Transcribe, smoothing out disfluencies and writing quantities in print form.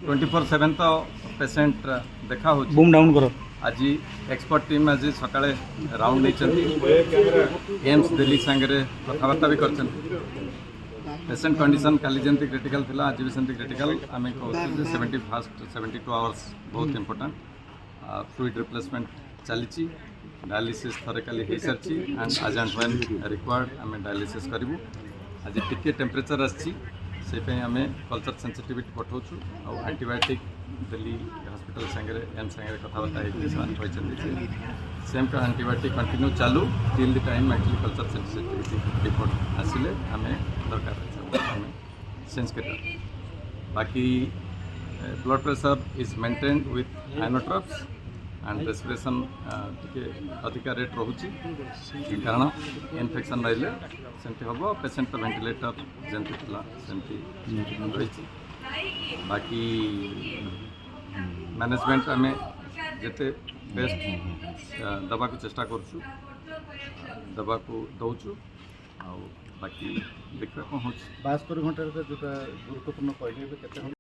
24/7 तो पेसेंट देखा हो बूम डाउन करो आज एक्सपर्ट टीम आज सकाळे राउंड नहीं एम्स दिल्ली सांगे कथबार्ता भी कर पेसेंट कंडीशन काली जमी क्रिटिकल थी आज भी सेमती क्रिटिकल आम कहूँ 72 आवर्स बहुत इंपोर्टेंट फ्लूइड रिप्लेसमेंट चली डायलिसिस थरे काली हो सारी एंड आज एंड व्हेन रिक्वायर्ड आम डायलिसिस करूँ आज टिके टेम्परेचर आसी आम कल्चर सेंसिटिविटी पठाऊँ और एंटीबायोटिक दिल्ली हॉस्पिटल सांगे एम सांगे कथबार्ता सेम का एंटीबायोटिक कंटिन्यू चालू till the time actually culture sensitivity report आसिले आम दरकार आम चेंज कर बाकी blood pressure is maintained with inotropes and respiration टिके अधिका रेट रोचे कारण इन्फेक्शन रही सेमती हम पेसेंट तो वेंटिलेटर जमती सेमती रही बाकी मैनेजमेंट आम जिते बेस्ट दबा को चेष्टा करूँ दबा को दौचु बाकी देखा कौन हो 72 घंटे जो गुरुत्वपूर्ण कहले